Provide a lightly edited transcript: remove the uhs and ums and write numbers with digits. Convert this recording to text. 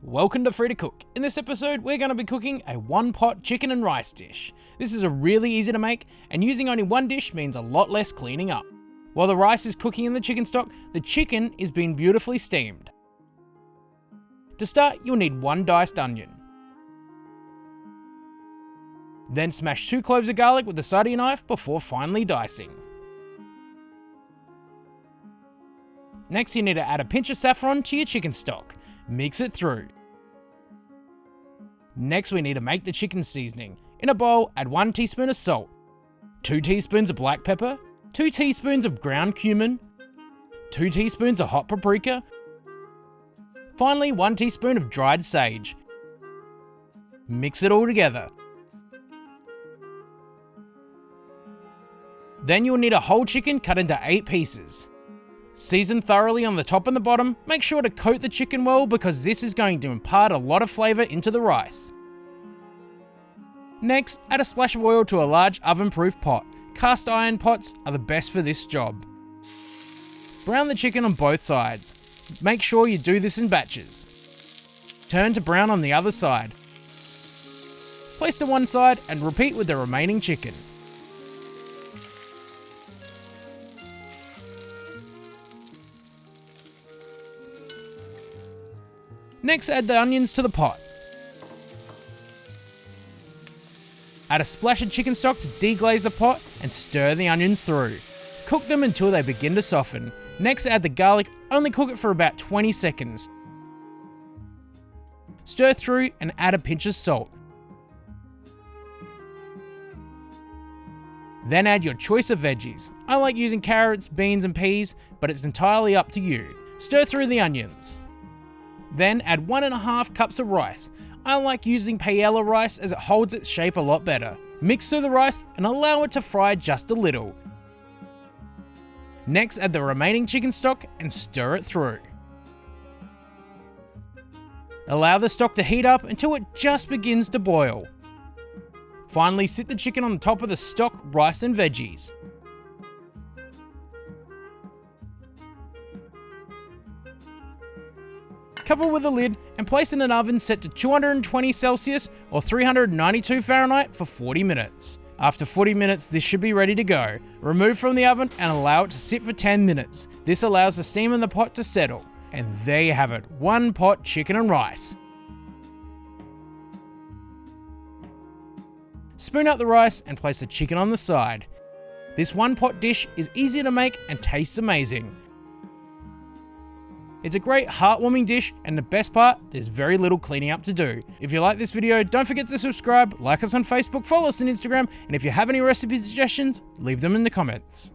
Welcome to Free to Cook. In this episode, we're going to be cooking a one-pot chicken and rice dish. This is a really easy to make, and using only one dish means a lot less cleaning up. While the rice is cooking in the chicken stock, the chicken is being beautifully steamed. To start, you'll need one diced onion. Then smash 2 cloves of garlic with the side of your knife before finally dicing. Next, you need to add a pinch of saffron to your chicken stock. Mix it through. Next, we need to make the chicken seasoning. In a bowl, add 1 teaspoon of salt, 2 teaspoons of black pepper, 2 teaspoons of ground cumin, 2 teaspoons of hot paprika, finally 1 teaspoon of dried sage. Mix it all together. Then you'll need a whole chicken cut into 8 pieces. Season thoroughly on the top and the bottom. Make sure to coat the chicken well because this is going to impart a lot of flavour into the rice. Next, add a splash of oil to a large oven-proof pot. Cast iron pots are the best for this job. Brown the chicken on both sides. Make sure you do this in batches. Turn to brown on the other side. Place to one side and repeat with the remaining chicken. Next, add the onions to the pot. Add a splash of chicken stock to deglaze the pot and stir the onions through. Cook them until they begin to soften. Next, add the garlic, only cook it for about 20 seconds. Stir through and add a pinch of salt. Then add your choice of veggies. I like using carrots, beans and peas, but it's entirely up to you. Stir through the onions. Then add 1.5 cups of rice. I like using paella rice as it holds its shape a lot better. Mix through the rice and allow it to fry just a little. Next, add the remaining chicken stock and stir it through. Allow the stock to heat up until it just begins to boil. Finally, sit the chicken on top of the stock, rice and veggies. Cover with a lid and place in an oven set to 220 Celsius or 392 Fahrenheit for 40 minutes. After 40 minutes, this should be ready to go. Remove from the oven and allow it to sit for 10 minutes. This allows the steam in the pot to settle. And there you have it, one pot chicken and rice. Spoon out the rice and place the chicken on the side. This one pot dish is easy to make and tastes amazing. It's a great heartwarming dish, and the best part, there's very little cleaning up to do. If you like this video, don't forget to subscribe, like us on Facebook, follow us on Instagram, and if you have any recipe suggestions, leave them in the comments.